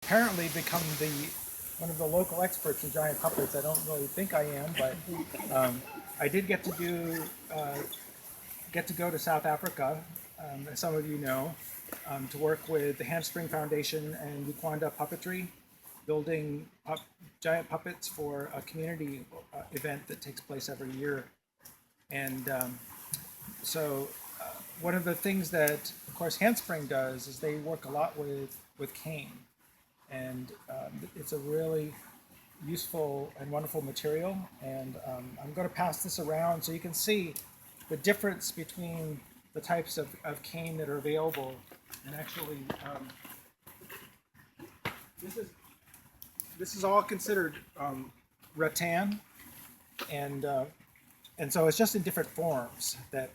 apparently become one of the local experts in giant puppets. I don't really think I am, but I did get to go to South Africa, as some of you know, to work with the Handspring Foundation and Lukwanda Puppetry, building giant puppets for a community event that takes place every year. And so one of the things that, of course, Handspring does is they work a lot with cane. And it's a really useful and wonderful material. And I'm going to pass this around so you can see the difference between the types of cane that are available. And actually, this is all considered rattan, and so it's just in different forms that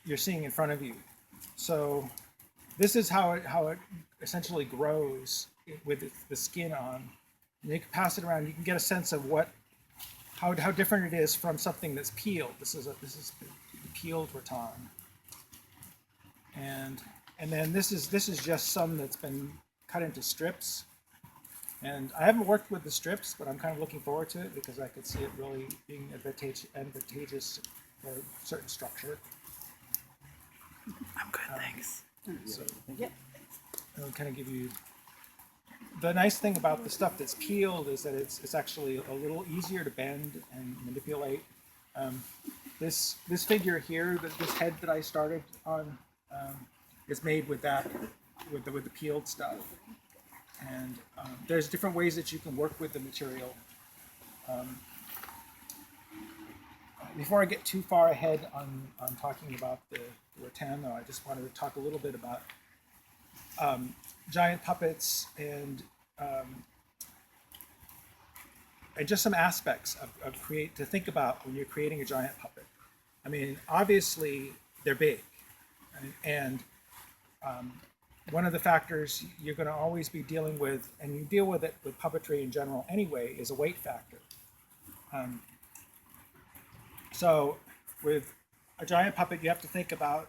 you're seeing in front of you. So this is how it essentially grows with the skin on. And you can pass it around. You can get a sense of how different it is from something that's peeled. This is peeled rattan, and then this is just some that's been cut into strips. And I haven't worked with the strips, but I'm kind of looking forward to it because I could see it really being advantageous for a certain structure. I'm good, thanks. So I'll kind of give you. The nice thing about the stuff that's peeled is that it's actually a little easier to bend and manipulate. This figure here, this head that I started on, is made with the peeled stuff. And there's different ways that you can work with the material. Before I get too far ahead on talking about the rattan, though, I just wanted to talk a little bit about giant puppets and just some aspects to think about when you're creating a giant puppet. I mean, obviously they're big, and one of the factors you're going to always be dealing with, and you deal with it with puppetry in general anyway, is a weight factor. So with a giant puppet, you have to think about,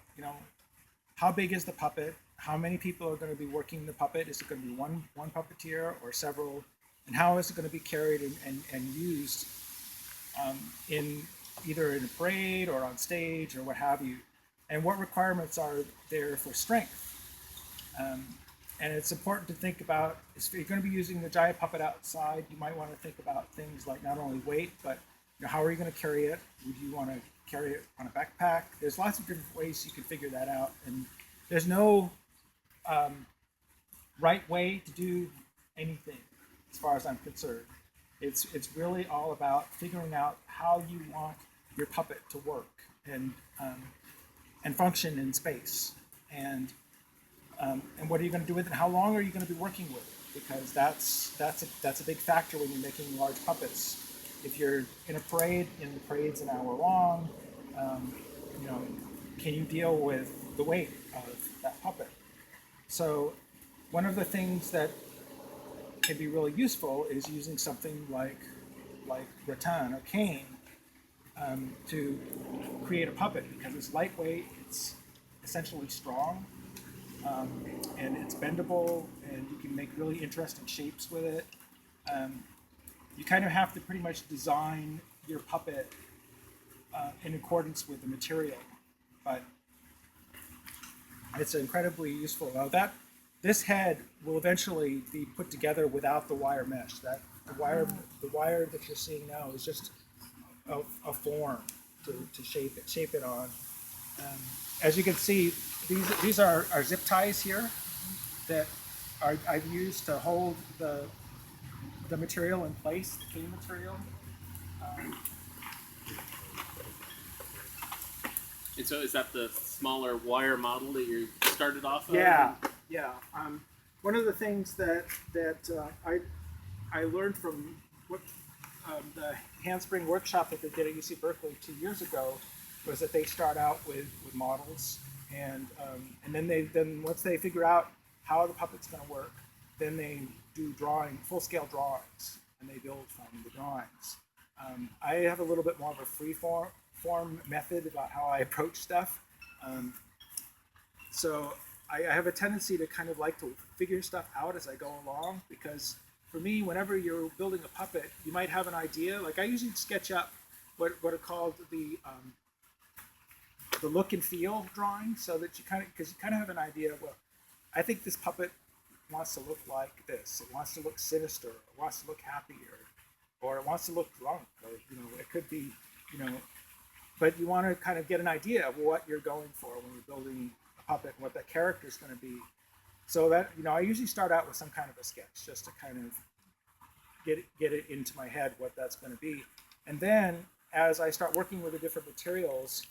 how big is the puppet? How many people are going to be working the puppet? Is it going to be one puppeteer or several? And how is it going to be carried and used in either in a parade or on stage or what have you? And what requirements are there for strength? And it's important to think about, if you're going to be using the giant puppet outside, you might want to think about things like not only weight, but how are you going to carry it? Would you want to carry it on a backpack? There's lots of different ways you can figure that out. And there's no right way to do anything, as far as I'm concerned. It's really all about figuring out how you want your puppet to work and function in space, and what are you going to do with it? How long are you going to be working with it? Because that's a big factor when you're making large puppets. If you're in a parade, and the parade's an hour long, can you deal with the weight of that puppet? So one of the things that can be really useful is using something like rattan or cane to create a puppet, because it's lightweight, it's essentially strong, and it's bendable, and you can make really interesting shapes with it. You kind of have to pretty much design your puppet in accordance with the material, but it's incredibly useful. Now this head will eventually be put together without the wire mesh. The wire that you're seeing now is just a form to shape it on. As you can see, these are zip ties here that I've used to hold the material in place, the cane material. And so is that the smaller wire model that you started off of? Yeah. One of the things that I learned from the Handspring workshop that they did at UC Berkeley 2 years ago was that they start out with models, and then once they figure out how the puppet's going to work, then they do full-scale drawings, and they build from the drawings. I have a little bit more of a free form method about how I approach stuff. So I have a tendency to kind of like to figure stuff out as I go along, because for me, whenever you're building a puppet, you might have an idea. Like I usually sketch up what are called the look and feel drawing, so that you kind of, because you kind of have an idea. Well, I think this puppet wants to look like this. It wants to look sinister. It wants to look happy, or it wants to look drunk, or it could be, But you want to kind of get an idea of what you're going for when you're building a puppet and what that character is going to be. So that I usually start out with some kind of a sketch just to kind of get it into my head what that's going to be, and then as I start working with the different materials,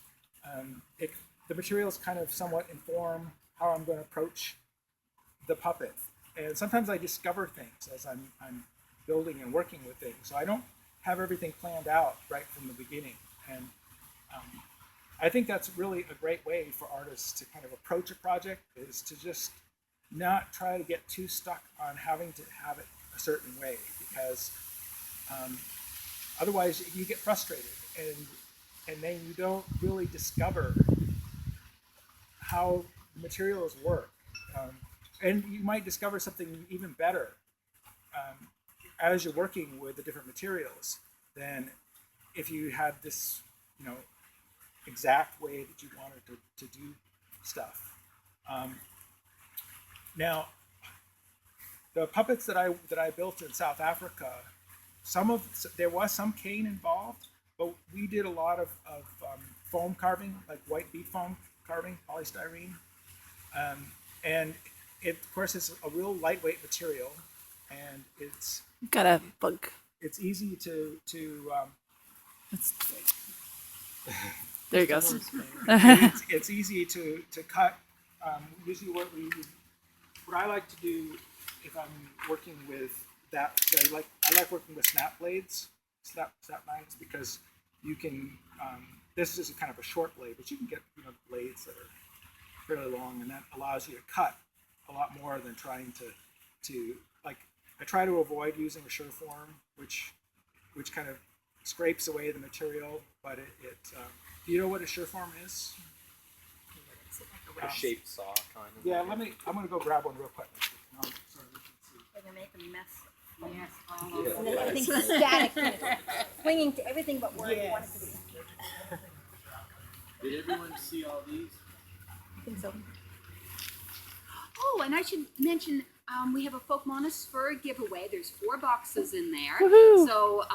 the materials kind of somewhat inform how I'm going to approach the puppet. And sometimes I discover things as I'm building and working with things. So I don't have everything planned out right from the beginning. And I think that's really a great way for artists to kind of approach a project, is to just not try to get too stuck on having to have it a certain way, because otherwise you get frustrated, and then you don't really discover how materials work. And you might discover something even better as you're working with the different materials than if you had this, exact way that you wanted to do stuff. Now, the puppets that I built in South Africa, there was some cane involved, but we did a lot of foam carving, like white bead foam carving, polystyrene, and it, of course, is a real lightweight material, and it's got a bug. It's easy to there you go. it's easy to cut. Usually, what I like to do if I'm working with that, I like working with snap blades, snap knives, because you can. This is kind of a short blade, but you can get blades that are fairly long, and that allows you to cut a lot more than trying to like. I try to avoid using a Styrofoam, which kind of scrapes away the material, but do you know what a Styrofoam is? A shaped saw, kind of. Yeah, I'm gonna go grab one real quick. So we can see. They're gonna make a mess. Yes, all over. And then everything's static, clinging to everything but where you want it to be. Did everyone see all these? I think so. Oh, and I should mention, we have a Folk Monis fur giveaway. There's 4 boxes in there. Woohoo. So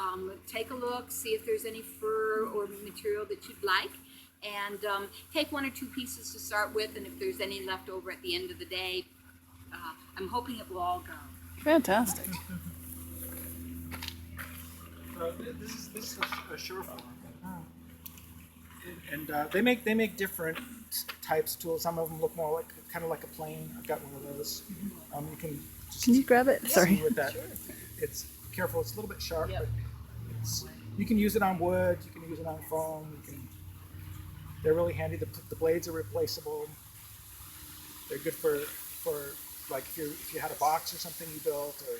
take a look, see if there's any fur or material that you'd like. And take 1 or 2 pieces to start with, and if there's any left over at the end of the day, I'm hoping it will all go. Fantastic. This is a Styrofoam, and they make different types of tools. Some of them look more kind of like a plane. I've got one of those. You can just Can you grab it? Sorry. see with that. It's careful. It's a little bit sharp, but you can use it on wood. You can use it on foam. They're really handy. The blades are replaceable. They're good for like if you had a box or something you built, or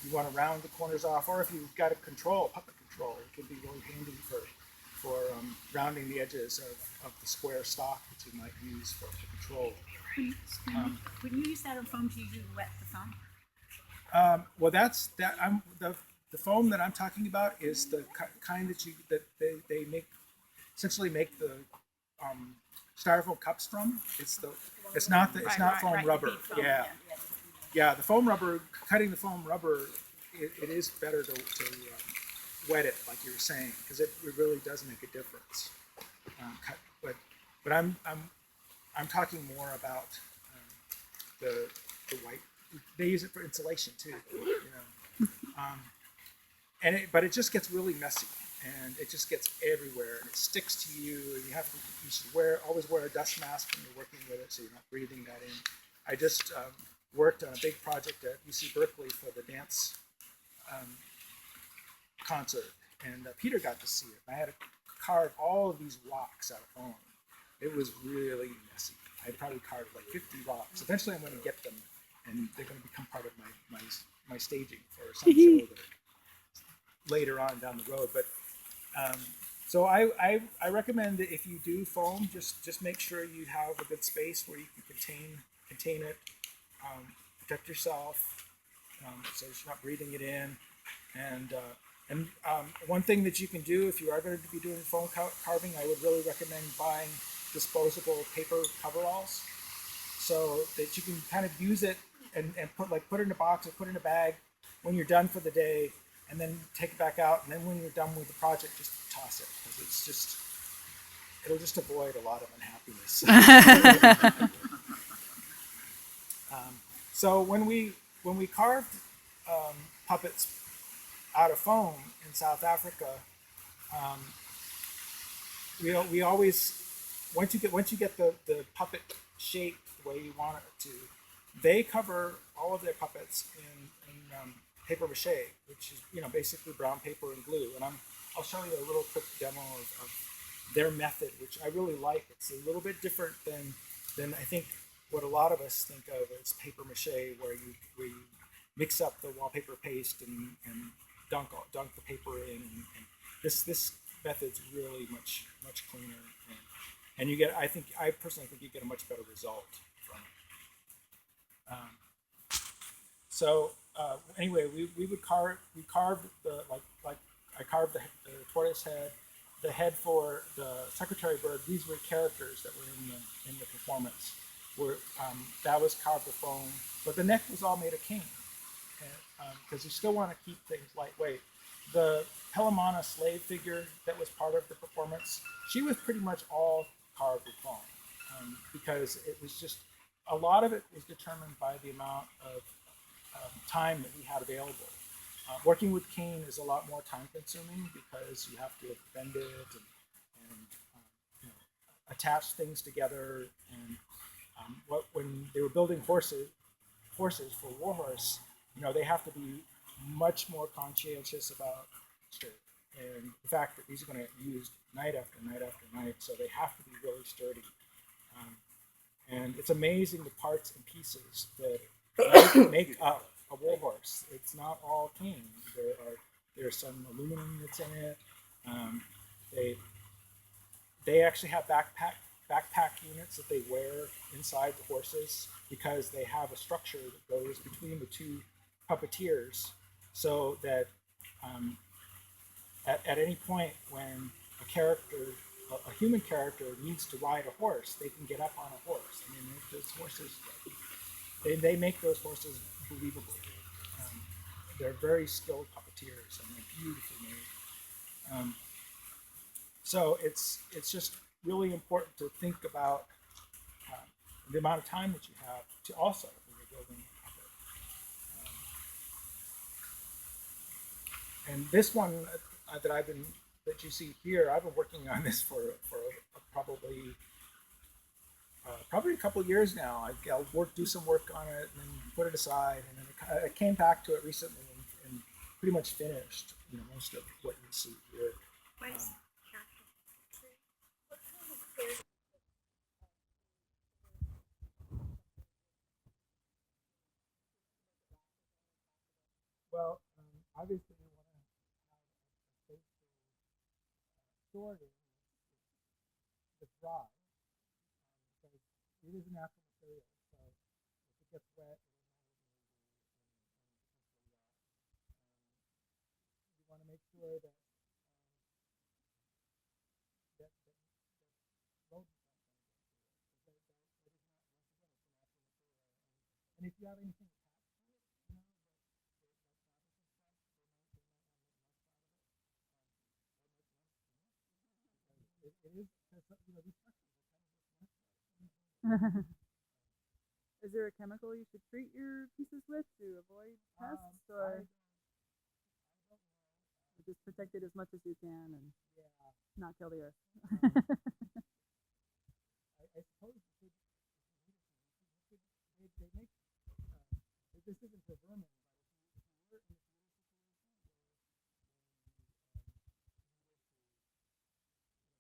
you want to round the corners off, or if you've got a puppet control, it can be really handy for rounding the edges of the square stock that you might use for control. When you use that on foam, do you wet the foam? Well, the foam that I'm talking about is the kind that they essentially make the styrofoam cups from. It's not foam rubber. Yeah. The foam rubber, cutting the foam rubber, it is better to wet it, like you were saying, because it really does make a difference. But I'm talking more about the white. They use it for insulation too, but it just gets really messy, and it just gets everywhere, and it sticks to you, and you should always wear a dust mask when you're working with it, so you're not breathing that in. I just worked on a big project at UC Berkeley for the dance concert, and Peter got to see it. I had to carve all of these rocks out of foam. It was really messy. I probably carved like 50 rocks. Eventually, I'm going to get them, and they're going to become part of my staging for some show later on down the road. But so I recommend that if you do foam, just make sure you have a good space where you can contain it, protect yourself, so you're not breathing it in. And one thing that you can do if you are going to be doing foam carving, I would really recommend buying disposable paper coveralls, so that you can kind of use it and put it in a box or put it in a bag when you're done for the day, and then take it back out, and then when you're done with the project, just toss it, because it'll just avoid a lot of unhappiness. So when we carved puppets out of foam in South Africa, we always, once you get the puppet shape the way you want it to, they cover all of their puppets in paper mache, which is basically brown paper and glue. And I'll show you a little quick demo of their method, which I really like. It's a little bit different than I think what a lot of us think of as paper mache, where you mix up the wallpaper paste and dunk the paper in. And this method's really much cleaner, and you get, I personally think you get a much better result from it. Anyway, we carved the I carved the tortoise head, the head for the secretary bird. These were characters that were in the performance. That was carved with foam, but the neck was all made of cane, because you still want to keep things lightweight. The Pelamana slave figure that was part of the performance, she was pretty much all carved with foam, because it was just, a lot of it was determined by the amount of time that we had available. Working with cane is a lot more time consuming, because you have to bend it and attach things together. And when they were building horses for Warhorse, they have to be much more conscientious about sturdy. And the fact that these are going to get used night after night after night, so they have to be really sturdy. And it's amazing the parts and pieces that make up a Warhorse. It's not all cane. There's some aluminum that's in it. They actually have backpack units that they wear inside the horses, because they have a structure that goes between the two puppeteers, so that at any point when a human character needs to ride a horse, they can get up on a horse. I mean, those horses, they make those horses believable. They're very skilled puppeteers, and they're beautifully made. So it's just really important to think about the amount of time that you have to also when you're building a puppet. And this one that you see here, I've been working on this for probably a couple of years now. I'll do some work on it and then put it aside, and then I came back to it recently and pretty much finished most of what you see here. Well, obviously we want to have a space to store it in that's dry, because it is a natural material. So if it gets wet, you want to make sure that rodents aren't going to get to it, because that is not, once again, it's a natural material. And if you have anything attached to it, it is, these structures are kind of just Is there a chemical you should treat your pieces with to avoid pests, or just protect it as much as you can and not kill the earth? I suppose they make this isn't for vermin, but if you were in a situation where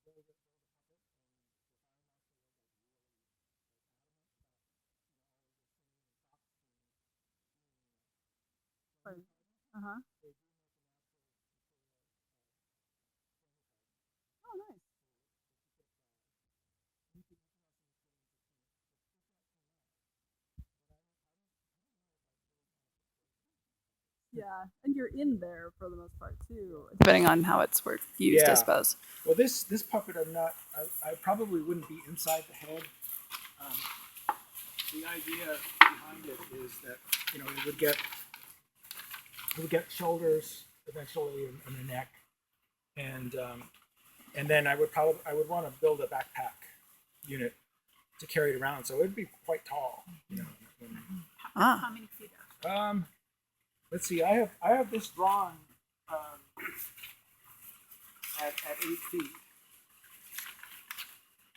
build a puppet and the fire marshal was really adamant about Uh huh. they do make a natural Oh, nice. you could Yeah, and you're in there for the most part too, depending on how it's used, Yeah. I suppose. Well, this puppet, I probably wouldn't be inside the head. The idea behind it is that it would get shoulders eventually and a neck, and then I would want to build a backpack unit to carry it around, so it would be quite tall. Ah. How many feet up? Let's see. I have this drawn at 8 feet,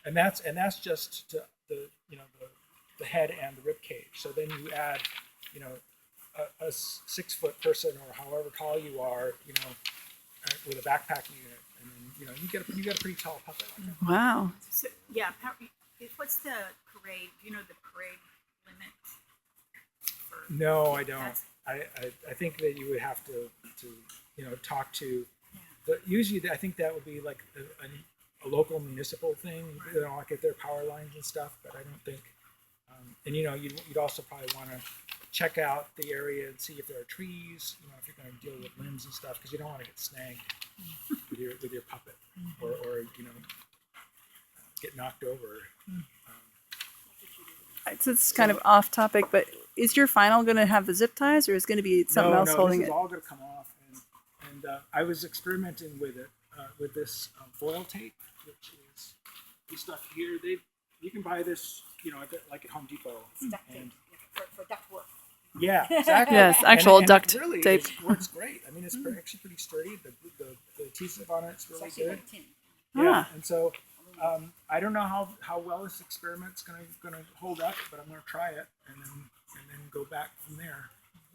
and that's just to the head and the rib cage. So then you add a 6 foot person or however tall you are, with a backpack unit, and then you get a pretty tall puppet. Wow. So, yeah, what's the parade? Do you know the parade limit? No, I don't. That's- I think that you would have to talk to. Usually, I think that would be like a local municipal thing. Right. They don't get their power lines and stuff, but I don't think. And you'd also probably want to check out the area and see if there are trees. If you're going to deal with limbs and stuff, because you don't want to get snagged with your puppet, or get knocked over. So it's kind of off topic, but is your final going to have the zip ties, or is it going to be something else holding this it? is all going to come off, and I was experimenting with it with this foil tape, which is the stuff here. You can buy this, like at Home Depot. Duct tape for duct work. Yeah, exactly. Yes, actual and duct it really tape. works great. I mean, it's actually pretty sturdy. The adhesive on it's really It's actually good. like tin. Yeah, Ah. and so I don't know how well this experiment's gonna hold up, but I'm gonna try it and then go back from there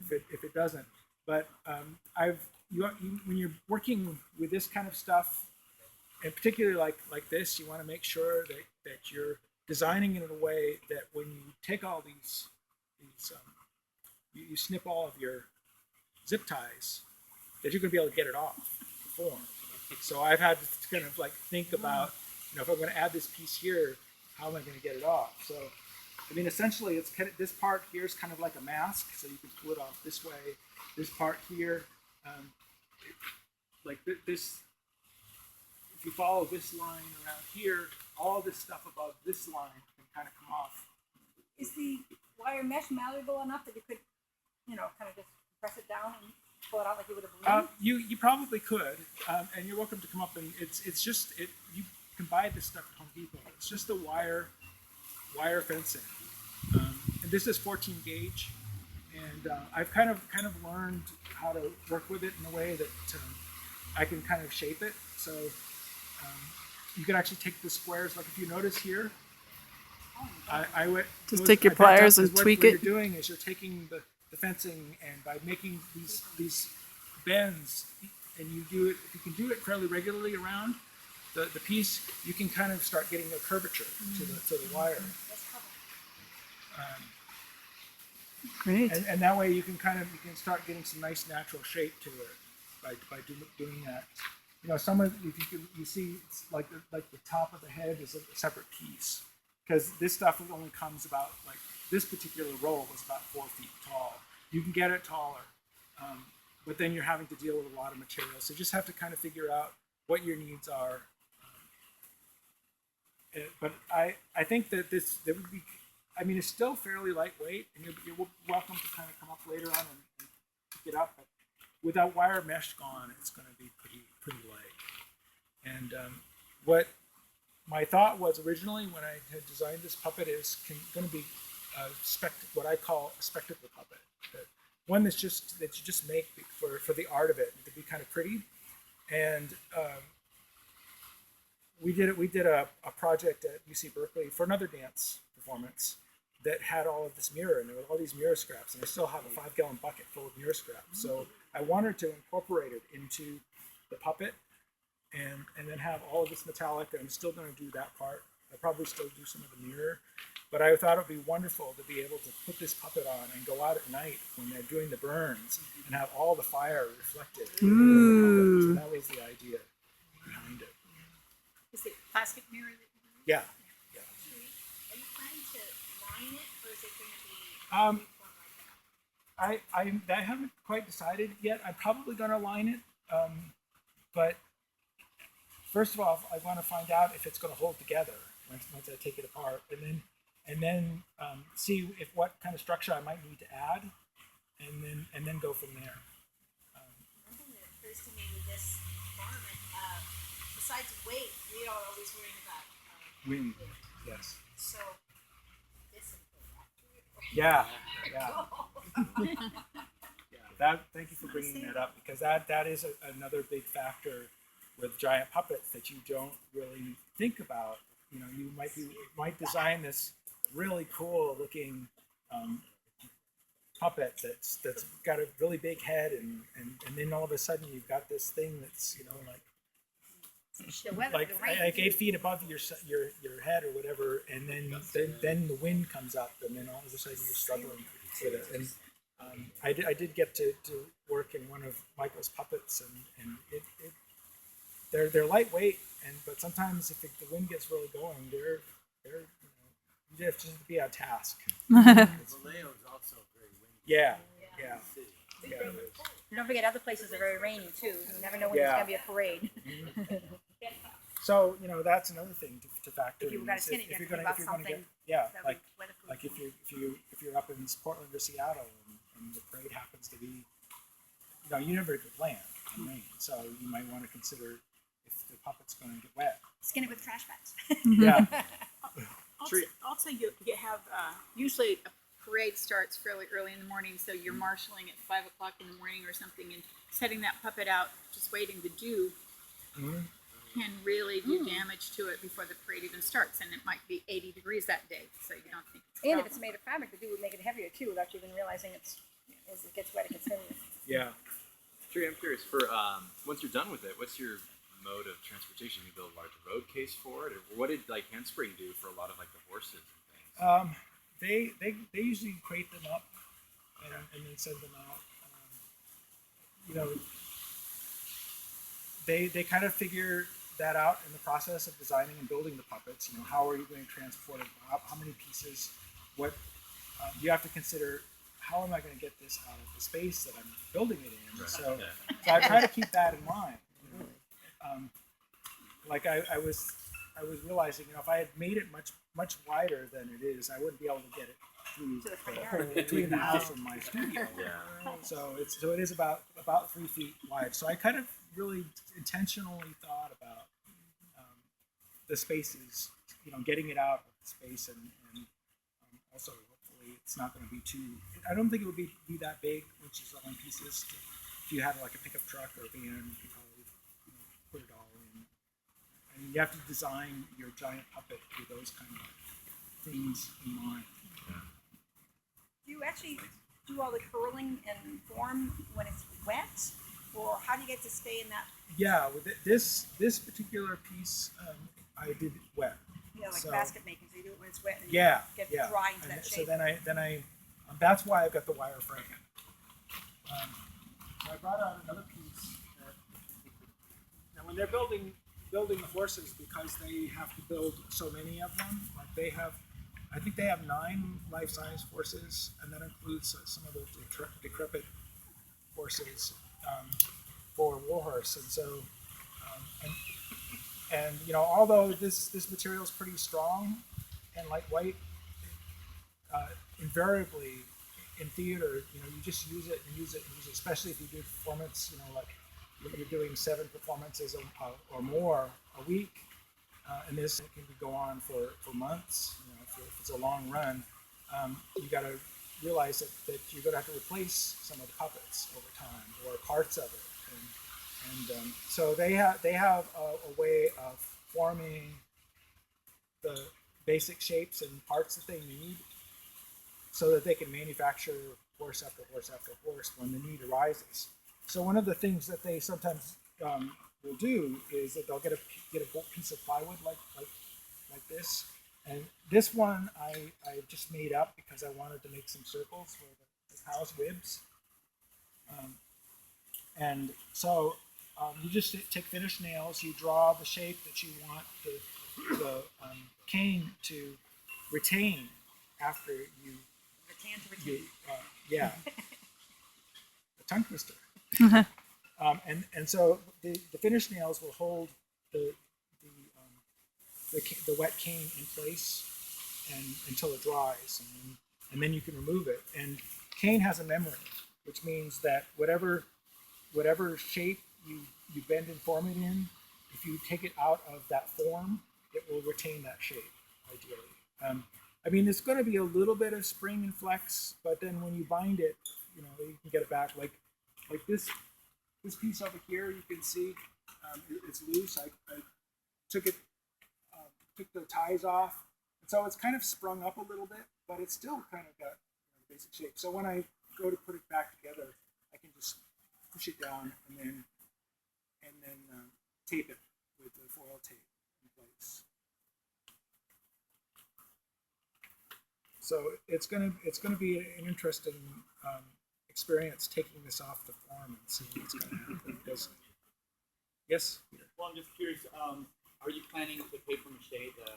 if it doesn't. But when you're working with this kind of stuff, and particularly like this, you want to make sure that you're designing it in a way that when you take all these you snip all of your zip ties, that you're going to be able to get it off the form. So I've had to kind of think about, if I'm going to add this piece here, how am I going to get it off? So, I mean, essentially, it's this part here is kind of like a mask, so you can pull it off this way. This part here, this, if you follow this line around here, all this stuff above this line can kind of come off. Is the wire mesh malleable enough that you could, kind of just press it down and pull it out like you would a balloon? You probably could, and you're welcome to come up and you can buy this stuff at Home Depot. It's just the wire fencing, and this is 14 gauge, and I've kind of learned how to work with it in a way that I can kind of shape it. So you can actually take the squares, like if you notice here, I would Just take your pliers and tweak what it. you're doing is you're taking the fencing, and by making these bends, and you do it, if you can do it fairly regularly around the piece, you can kind of start getting a curvature to the wire. Great. And that way you can start getting some nice natural shape to it by doing that. Some of you see it's like the top of the head is a separate piece, because this stuff only comes about, like this particular roll was about 4 feet tall. You can get it taller, but then you're having to deal with a lot of material. So you just have to kind of figure out what your needs are. But I think that there would be, I mean, it's still fairly lightweight, and you're welcome to kind of come up later on and pick it up. But without wire mesh gone, it's going to be pretty light. And what my thought was originally when I had designed this puppet is going to be what I call a spectacle puppet. One that you just make for the art of it, to be kind of pretty. And we did a project at UC Berkeley for another dance performance that had all of this mirror, and there were all these mirror scraps, and I still have a 5-gallon bucket full of mirror scraps. So I wanted to incorporate it into the puppet, and then have all of this metallic. I'm still going to do that part. I'll probably still do some of the mirror, but I thought it would be wonderful to be able to put this puppet on and go out at night when they're doing the burns and have all the fire reflected. Ooh. So that was the idea behind it. Is it plastic mirror that you use? Yeah. Are you planning to line it, or is it going to be uniform like I haven't quite decided yet. I'm probably going to line it, but first of all, I want to find out if it's going to hold together once I take it apart, and then see if what kind of structure I might need to add, and then go from there. One thing that occurs to me with this garment, besides weight, we are always worrying about Wind, yes. So this and that. Yeah. Yeah. Thank you for bringing that up, because that is another big factor with giant puppets that you don't really think about. You know, you might design this really cool looking puppet that's got a really big head, and then all of a sudden you've got this thing that's, you know, The weather, like the rain. 8 feet above your head or whatever, and then the wind comes up, and then all of a sudden you're struggling with it. And I did get to work in one of Michael's puppets, and they're lightweight, but sometimes if the wind gets really going, they're you have to just be on task. Valeo's also very windy. Yeah. Don't forget, other places are very rainy too. You never know when there's Yeah. going to be a parade. So, you know, that's another thing to factor If you in. got a is skinny, you have to think about something get, that like would weatherproof. like if you're up in Portland or Seattle, and the parade happens to be, you know, you never get land and rain, so you might want to consider if the puppet's going to get wet. Skin it with trash bags. Yeah. Also, you have usually a parade starts fairly early in the morning, so you're marshaling at 5 o'clock in the morning or something, and setting that puppet out, just waiting to do, can really do damage to it before the parade even starts, and it might be 80 degrees that day, so you don't think it's a And if problem. it's made of fabric, the do would make it heavier too, without you even realizing as it gets wet, it gets heavier. Yeah. Trey, I'm curious, for once you're done with it, what's your mode of transportation? You build a large road case for it, or what did like Handspring do for a lot of like the horses and things? They usually crate them up and then send them out. You know, they kind of figure that out in the process of designing and building the puppets. You know, how are you going to transport it? How many pieces? What you have to consider. How am I going to get this out of the space that I'm building it in? Right. So Yeah. I try to keep that in mind. You know? Like I was realizing, you know, if I had made it much wider than it is, I wouldn't be able to get it through between the house and my studio. Yeah. So it is about 3 feet wide. So I kind of really intentionally thought about the spaces, you know, getting it out of the space, and also hopefully it's not going to be too. I don't think it would be that big, which is selling pieces. If you had like a pickup truck or a van, you could probably, you know, put it all in. And you have to design your giant puppet with those kind of things in mind. Do you actually do all the curling and form when it's wet, or how do you get to stay in that? Yeah, with this particular piece, I did it wet. You know, like So- basket making, so you do it when it's wet and Yeah, you get yeah. dry into And that so shape. then I that's why I've got the wire frame. So I brought out another piece. Now, when they're building the horses, because they have to build so many of them, like they have, I think they have 9 life-size horses, and that includes some of the decrepit horses for Warhorse. And so, and you know, although this material is pretty strong and lightweight, invariably in theater, you know, you just use it, especially if you do performance, you know, like you're doing 7 performances or more a week, and this can go on for months. You know, if it's a long run, you got to realize that you're going to have to replace some of the puppets over time, or parts of it, and so they have a way of forming the basic shapes and parts that they need, so that they can manufacture horse after horse after horse when the need arises. So one of the things that they sometimes will do is that they'll get a piece of plywood like this, and this one I just made up because I wanted to make some circles for the cow's ribs, and so you just take finished nails, you draw the shape that you want the cane to retain after you. Rattan to retain. Yeah, tongue twister. And so the finish nails will hold the wet cane in place and until it dries, and then you can remove it. And cane has a memory, which means that whatever shape you bend and form it in, if you take it out of that form, it will retain that shape, ideally. I mean, there's going to be a little bit of spring and flex, but then when you bind it, you can get it back. Like this piece over here, you can see it's loose. I took the ties off, and so it's kind of sprung up a little bit, but it's still kind of got the basic shape. So when I go to put it back together, I can just push it down and then tape it with the foil tape in place. So it's gonna be an interesting experience taking this off the form and seeing what's going to happen. Because, yes, Peter? Well, I'm just curious. Are you planning to paper mache the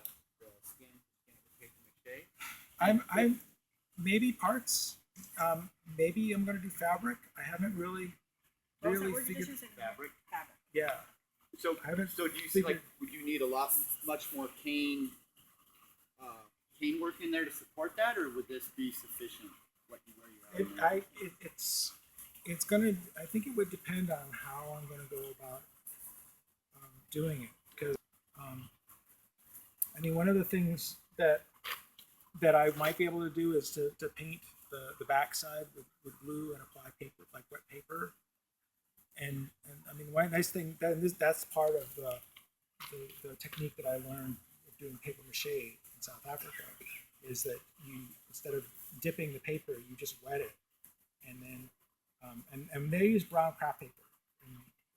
skin with paper mache? I'm maybe parts. Maybe I'm going to do fabric. I haven't really figured. Fabric. Yeah. So I haven't do you see figured. would you need much more cane work in there to support that, or would this be sufficient? Where you are? It's gonna. I think it would depend on how I'm going to go about doing it, because I mean, one of the things that I might be able to do is to paint the backside with glue and apply paper, like wet paper. And I mean, one nice thing that's part of the technique that I learned of doing paper mache in South Africa, is that you, instead of dipping the paper, you just wet it, and then and they use brown craft paper,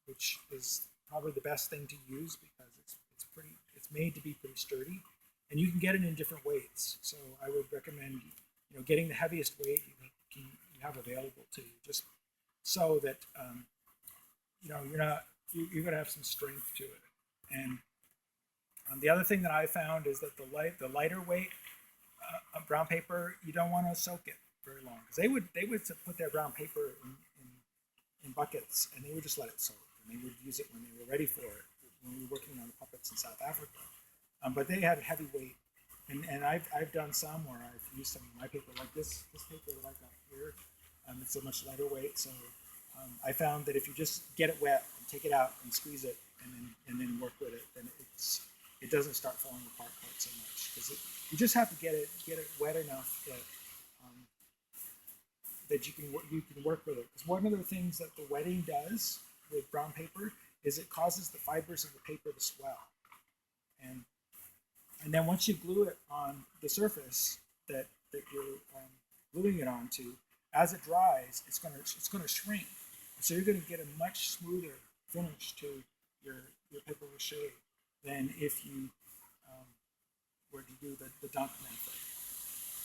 which is probably the best thing to use because it's made to be pretty sturdy, and you can get it in different weights. So I would recommend getting the heaviest weight you have available to you, just so that you're going to have some strength to it. And the other thing that I found is that the lighter weight brown paper, you don't want to soak it very long, because they would put their brown paper in buckets, and they would just let it soak, and they would use it when they were ready for it, when we were working on the puppets in South Africa. But they had heavy weight, and I've done some where I've used some of my paper, like this paper that I've got here. It's a much lighter weight, so I found that if you just get it wet and take it out and squeeze it and then work with it, then it doesn't start falling apart quite so much, because you just have to get it wet enough that you can work with it. Because one of the things that the wetting does with brown paper is it causes the fibers of the paper to swell, and then once you glue it on the surface that you're gluing it onto, as it dries, it's gonna shrink. So you're going to get a much smoother finish to your paper mache than if you were to do the dunk method.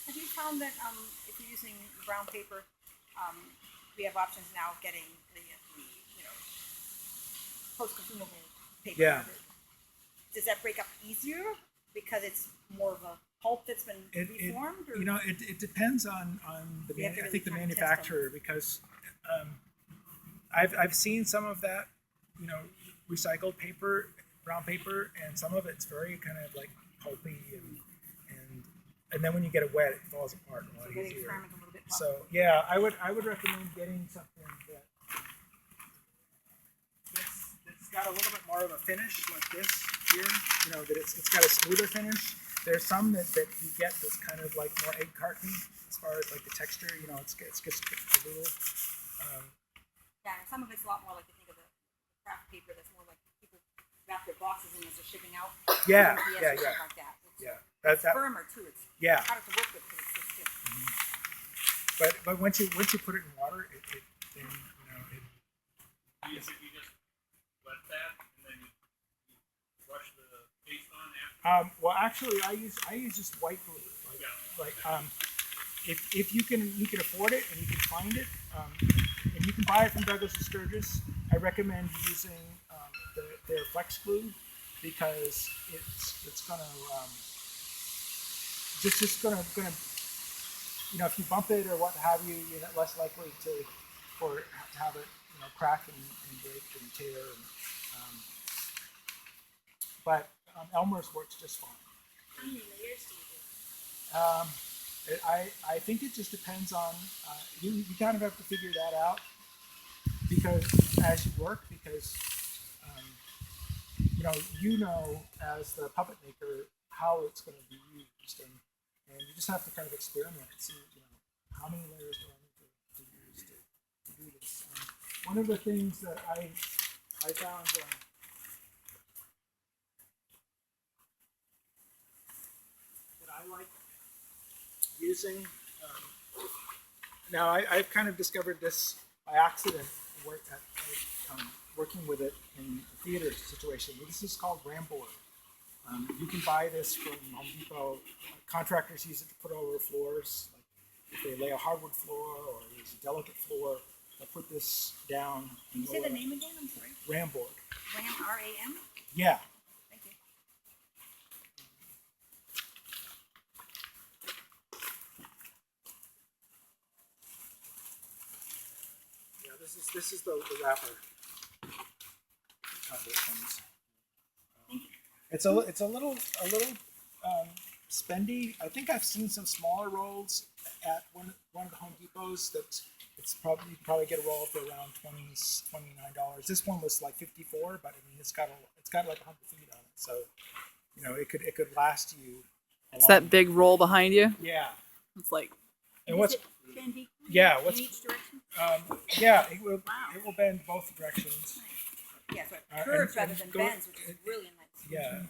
Have you found that if you're using brown paper, we have options now of getting the post-consumable paper? Yeah. Does that break up easier because it's more of a pulp that's been reformed? It depends on the I think the manufacturer, because I've seen some of that recycled paper, brown paper, and some of it's very kind of like pulpy, and then when you get it wet, it falls apart a lot easier. A little bit more. So yeah, I would recommend getting something that's got a little bit more of a finish, like this here. That it's got a smoother finish. There's some that you get that's kind of like more egg carton as far as like the texture. It's just a little. Yeah, and some of it's a lot more like you think of the craft paper that's more like people wrap their boxes in as they're shipping out. Yeah, UPS yeah, or something yeah. like that. That's It's firmer too. It's harder to work with because it's so stiff. Mm-hmm. But once you put it in water, it then You just wet that and then you brush the paste on after. well, actually, I use just white glue. If you can afford it and you can find it, and you can buy it from Douglas and Sturgis, I recommend using their flex glue, because it's gonna if you bump it or what have you, you're less likely for have it, crack and break and tear. But Elmer's works just fine. How many layers do you do? I think it just depends on you kind of have to figure that out because as you work because you know as the puppet maker how it's going to be used and you just have to kind of experiment and see how many layers do I need to use to do this. One of the things that I found that I like using. Now I've kind of discovered this by accident working with it in a theater situation. This is called Ramboard. You can buy this from Home Depot. Contractors use it to put over floors. Like if they lay a hardwood floor or there's a delicate floor, they'll put this down. Can you say the name again? I'm sorry. Ramboard. Ram, R-A-M? Yeah. Thank you. Yeah, this is the wrapper. How it comes. It's a little spendy. I think I've seen some smaller rolls at one of the Home Depots. It's probably you can probably get a roll for around $29. This one was like $54, but I mean it's got like 100 feet on it, so it could last you. It's that big roll behind you. Yeah. It's like. And what's Bend equally yeah in what's each direction? yeah it will bend both directions. Yeah, so it curves rather than bends, which is really nice. Yeah.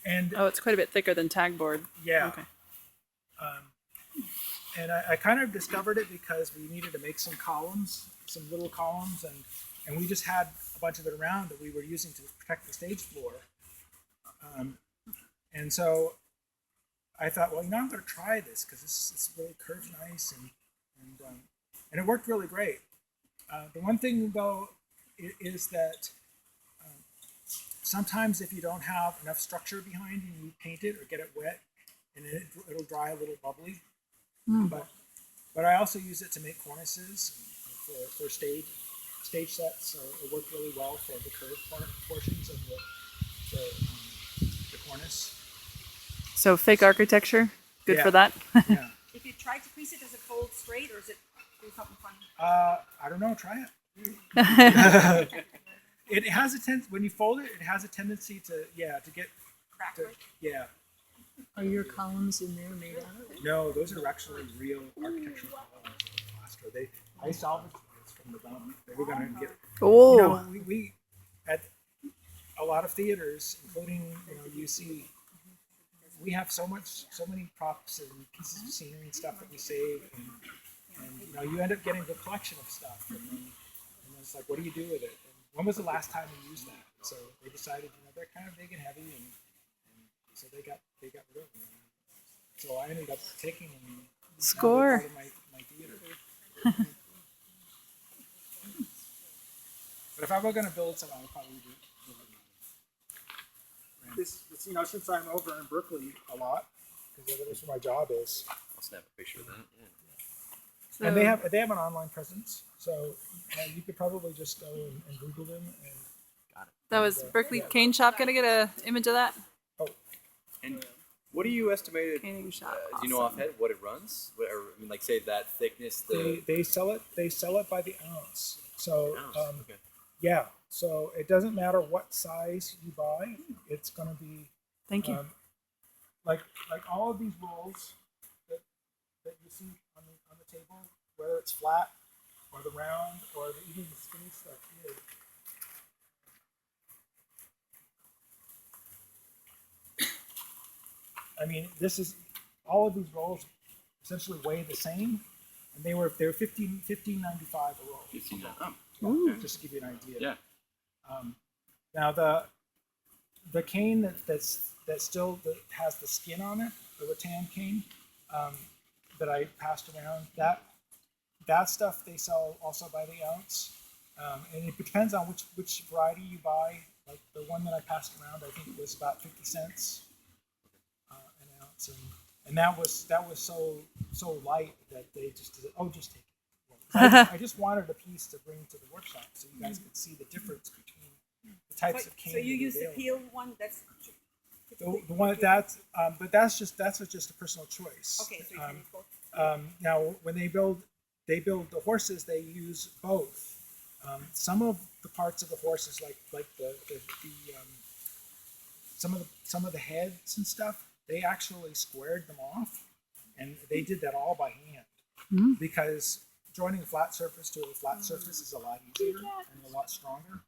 And Oh, it's quite a bit thicker than tagboard. yeah. Okay. And I kind of discovered it because we needed to make some little columns, and we just had a bunch of it around that we were using to protect the stage floor. And so I thought, well, I'm going to try this because it's really curves nice, and it worked really great. The one thing though is that sometimes if you don't have enough structure behind and you paint it or get it wet, and it'll dry a little bubbly. But I also use it to make cornices for stage sets, so it worked really well for the curved portions of the cornice. So fake architecture, good Yeah. for that. Yeah. If you try to crease it, does it fold straight or does it do something funny? I don't know. Try it. It has when you fold it, it has a tendency to get Crackly? yeah. Are your columns in there made out of it? No, those are actually real architectural columns. I salvaged this from the dump. They were going to get. Oh. We at a lot of theaters, including UC, we have so many props and pieces of scenery and stuff that we save, and you end up getting a collection of stuff, and it's like, what do you do with it? And when was the last time you used that? So they decided, they're kind of big and heavy, and so they got rid of them. So I ended up taking them. Score. Part of my theater. But if I were going to build something, I would probably do it. This, since I'm over in Berkeley a lot, because that's where my job is, I'll snap a picture of that. Yeah. So, and they have an online presence, so you could probably just go and Google them. And that was Berkeley Cane Shop. Gonna get a image of that. And what do you estimate? Caning shop. Do you know offhand what it runs? Like say that thickness. They sell it by the ounce. So Okay. yeah, so it doesn't matter what size you buy. It's going to be Thank you. like all of these rolls that you see on the table, whether it's flat or the round or even the skinny stuff here. I mean, all of these rolls essentially weigh the same, and they were $15.95 a roll. Just to give you an idea. Yeah. Now the cane that still has the skin on it, the rattan cane that I passed around, that stuff they sell also by the ounce, and it depends on which variety you buy. Like the one that I passed around, I think was about 50 cents an ounce, and that was so light that they just said, oh, just take it. I just wanted a piece to bring to the workshop so you guys could see the difference between the types of cane. So you that are use the available. peel one. That's The one that's, but that's just a personal choice. okay. So you can use both. Now, when they build the horses, they use both. Some of the parts of the horses, like some of the heads and stuff, they actually squared them off, and they did that all by hand because joining a flat surface to a flat surface is a lot easier and a lot stronger.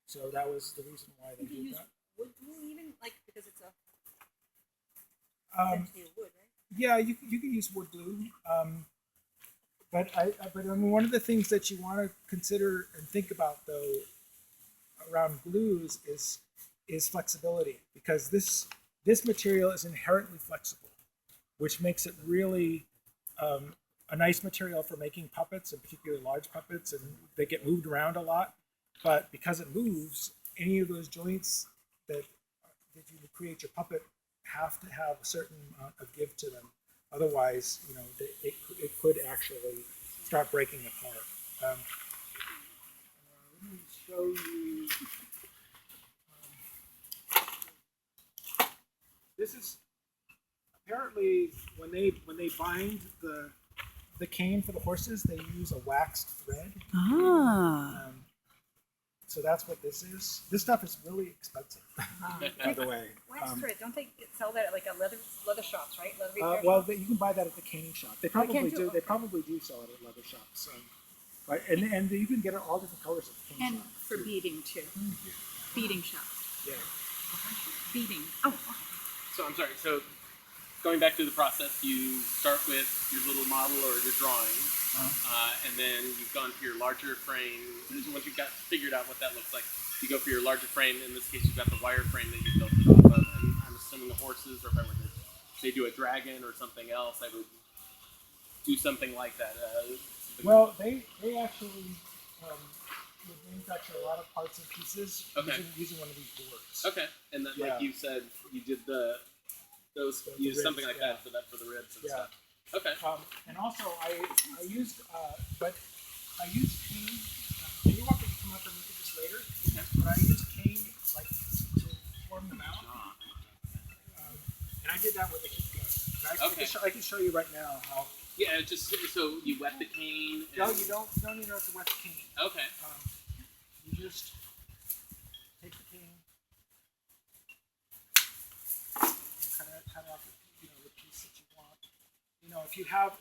So that was the reason why they You can did use that. wood glue even because it's a Um, essentially a wood, right? Yeah, you can use wood glue, but I mean, one of the things that you want to consider and think about though around glues is flexibility, because this material is inherently flexible, which makes it really a nice material for making puppets, and particularly large puppets, and they get moved around a lot. But because it moves, any of those joints that you create your puppet have to have a certain amount of give to them. Otherwise, it could actually start breaking apart. Let me show you. This is apparently when they bind the cane for the horses, they use a waxed thread. So that's what this is. This stuff is really expensive, by the way. Wax thread. Don't they sell that at like a leather shops, right? Leather repair Well, shops? you can buy that at the caning shop. They Oh, you probably can do. too? They Okay. probably do sell it at leather shops. Right, and you can get it all different colors at the caning And shop. for beading too. Beading shops. Yeah. Beading. Oh, So I'm sorry. So going back to the process, you start with your little model or your drawing, and then you've gone for your larger frame. Once you've got figured out what that looks like, you go for your larger frame. In this case, you've got the wire frame that you built it off of. And I'm assuming the horses, or if I were to say do a dragon or something else, I would do something like that. Well, they actually would manufacture a lot of parts and pieces using one of these boards. Okay, and then like you said, you did those use ribs, something like that for the ribs and stuff. Okay. And also I used cane. And you're welcome to come up and look at this later. But I used cane like to form them out. And I did that with a heat gun. And I can show you right now how. Yeah, just so you wet the cane. No, you don't even have to wet the cane. Okay. You just take the cane, cut off the piece that you want. If you have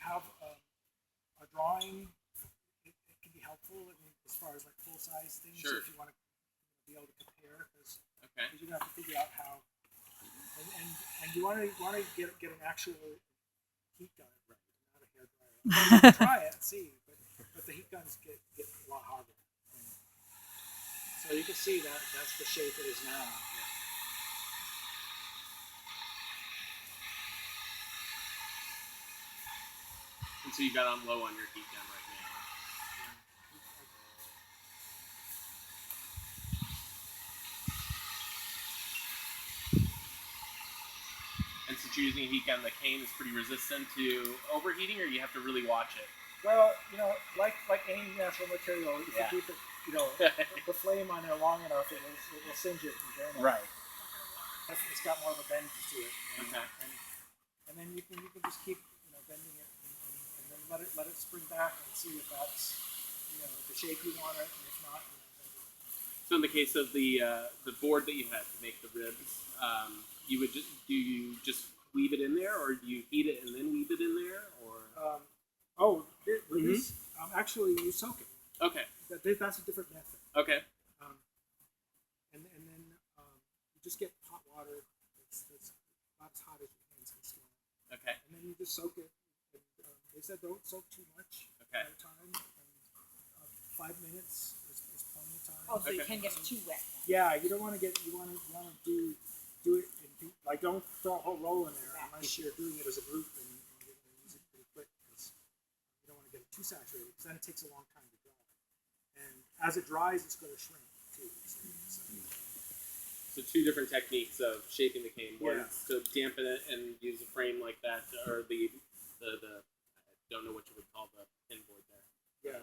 a drawing, it can be helpful. I mean, as far as like full size things, Sure. if you want to be able to compare, because Okay. you're gonna have to figure out how. And you want to get an actual heat gun, right? Not a hair dryer. You can try it, see, but the heat guns get a lot hotter. So you can see that's the shape it is now. And so you got on low on your heat gun right now. And since you're using a heat gun, the cane is pretty resistant to overheating, or you have to really watch it. Well, like any natural material, if you keep it, the flame on there long enough, it will singe it and burn it. Right. It's got more of a bend to it. Okay. And then you can just keep bending it and then let it spring back and see if that's the shape you want it, and if not, bend it. So in the case of the board that you had to make the ribs, do you just weave it in there, or do you heat it and then weave it in there, or? This actually you soak it. Okay. That's a different method. Okay. And then you just get hot water that's not as hot as your hands can stand. Okay. And then you just soak it. And, they said don't soak too much Okay. at a time. And, 5 minutes is plenty of time. Oh, so you Okay. can get too wet. Yeah, you don't want to get. You want to do it like don't throw a whole roll in there unless you're doing it as a group and you're going to use it pretty quick, because you don't want to get it too saturated, because then it takes a long time to dry. And as it dries, it's going to shrink too. So two different techniques of shaping the cane. One Yeah. is to dampen it and use a frame like that, or the I don't know what you would call the pin board there. Yeah.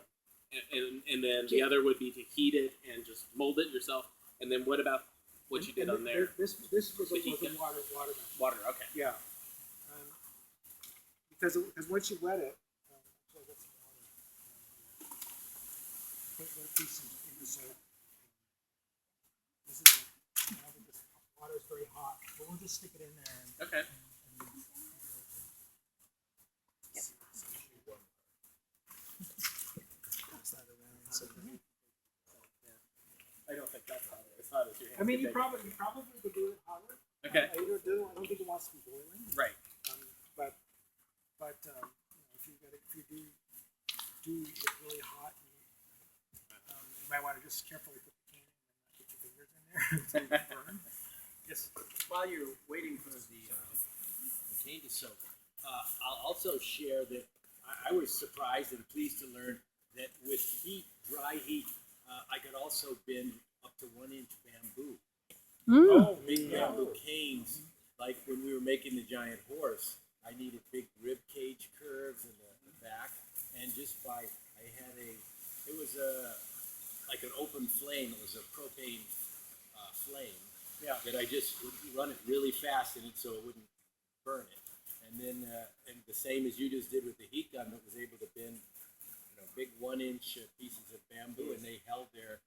And then the other would be to heat it and just mold it yourself. And then what about what you did on there? This was The a heat gun. water gun. Water. Okay. Yeah. Because once you wet it, actually I got some water. Put a piece in the soap. This is this water is very hot, but we'll just stick it in there. And, Okay. Pass that around. So, I don't think that's hot. As hot as your hands. I mean, can you take. probably could do it hotter. Okay. I don't think it wants to be boiling. Right. But if you do it really hot, you might want to just carefully put the can in and not get your fingers in there so you don't burn. Yes. While you're waiting for the cane to soak, I'll also share that I was surprised and pleased to learn that with heat, dry heat, I could also bend up to 1 inch bamboo. Oh, Big bamboo canes, like when we were making the giant horse, I needed big rib cage curves in the back, and just it was like an open flame. It was a propane flame. Yeah. That I just would run it really fast in it so it wouldn't burn it. And then, and the same as you just did with the heat gun, that was able to bend, big 1 inch pieces of bamboo, and they've held their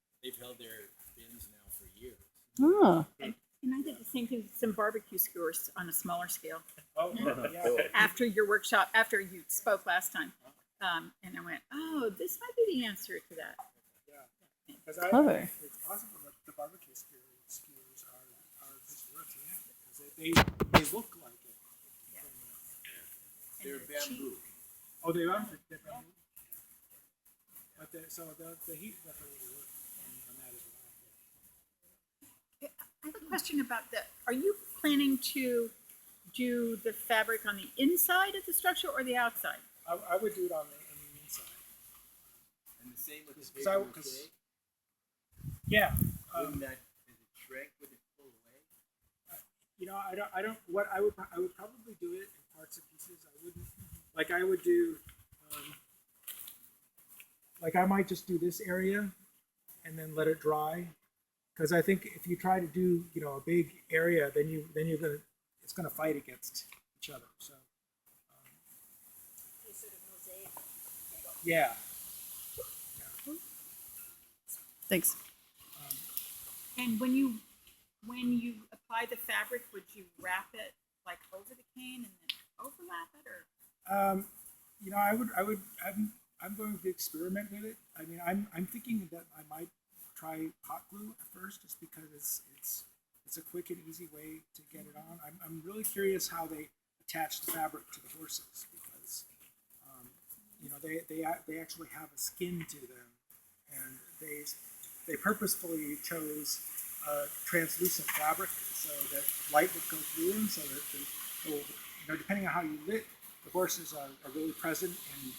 bends now for years. Oh. And I did the same thing with some barbecue skewers on a smaller scale. Oh, yeah. After your workshop, after you spoke last time. And I went, oh, this might be the answer to that. Because Clever. it's possible that the barbecue skewers are just worth it because they look like it. They're bamboo. Oh, they are. They're bamboo. But the heat definitely will work on that as well. I have a question about that. Are you planning to do the fabric on the inside of the structure or the outside? I would do it on the inside. And the same with the Because I- paper because- mache? Yeah. Wouldn't that, as it shrank, would it pull away? I would probably do it in parts and pieces. I wouldn't, like I would do, like I might just do this area and then let it dry. Because I think if you try to do, a big area, then it's gonna fight against each other. So, yeah. Thanks. And when you apply the fabric, would you wrap it like over the cane and then overlap it, or? I'm going to experiment with it. I mean, I'm thinking that I might try hot glue at first, just because it's a quick and easy way to get it on. I'm really curious how they attach the fabric to the horses, because they actually have a skin to them, and they purposefully chose translucent fabric so that light would go through them, so that depending on how you lit, the horses are really present and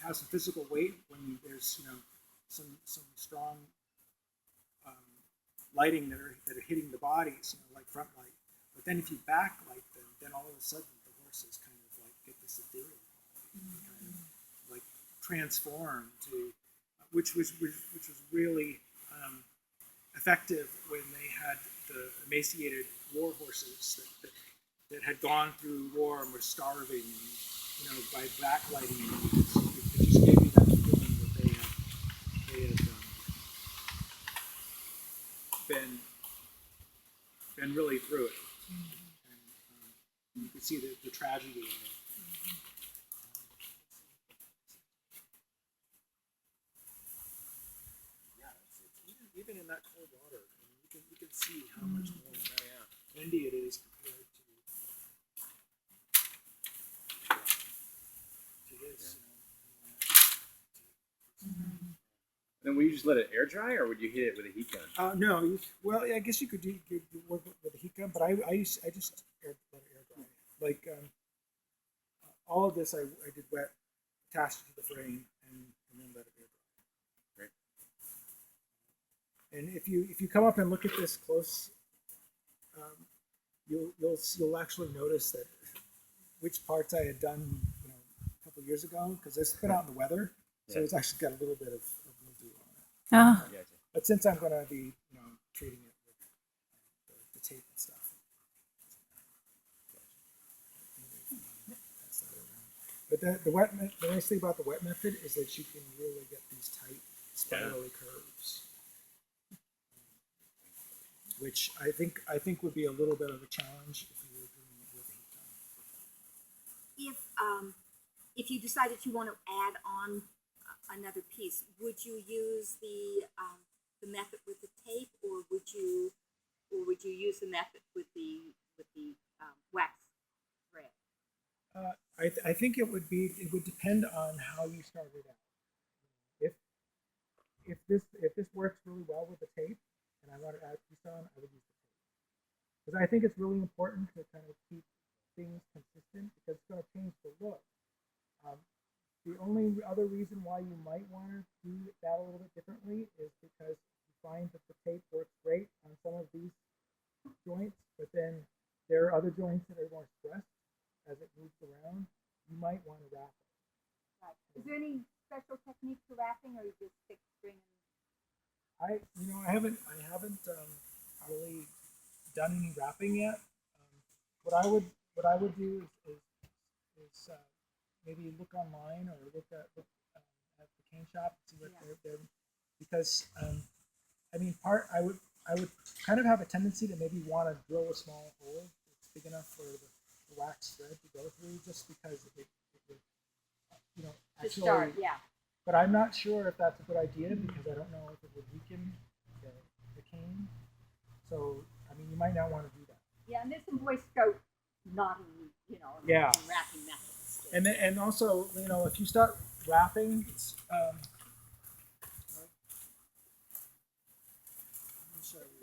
have some physical weight when there's some strong lighting that are hitting the bodies, like front light. But then if you backlight them, then all of a sudden the horses kind of like get this ethereal, kind of like transform to, which was really effective when they had the emaciated war horses that had gone through war and were starving. By backlighting them, it just gave you that feeling that they had been really through it, and you could see the tragedy of it. Yeah, it's even in that cold water, you can see how much more windy it is compared to this. Then would you just let it air dry, or would you hit it with a heat gun? No, well, I guess you could work with a heat gun, but I just let it air dry. Like all of this, I did wet, attached it to the frame, and then let it air dry. Great. And if you come up and look at this close, you'll actually notice that which parts I had done a couple couple years ago because it's been out in the weather, so Yeah. it's actually got a little bit of mildew on it. Oh. Yeah. But since I'm going to be, treating it with the tape and stuff. Pass that around. But the nice thing about the wet method is that you can really get these tight spirally curves, which I think would be a little bit of a challenge if you were doing it with heat gun. If you decided you want to add on another piece, would you use the method with the tape, or would you use the method with the wax thread? I think it would depend on how you started out. If this works really well with the tape, and I want to add a piece on, I would use the tape because I think it's really important to kind of keep things consistent because it's going to change the look. The only other reason why you might want to do that a little bit differently is because you find that the tape works great on some of these joints, but then there are other joints that are more stressed as it moves around. You might want to wrap it. Right. Is there any special technique to wrapping, or you just stick string? I haven't really done any wrapping yet. What I would do is maybe look online or look at the cane shop and see what they're because I would kind of have a tendency to maybe want to drill a small hole that's big enough for the wax thread to go through, just because it would actually start, yeah. But I'm not sure if that's a good idea because I don't know if it would weaken the cane. So you might not want to do that. Yeah, and there's some Boy Scout knotting, Yeah. and wrapping methods. And also, if you start wrapping, it's let me show you.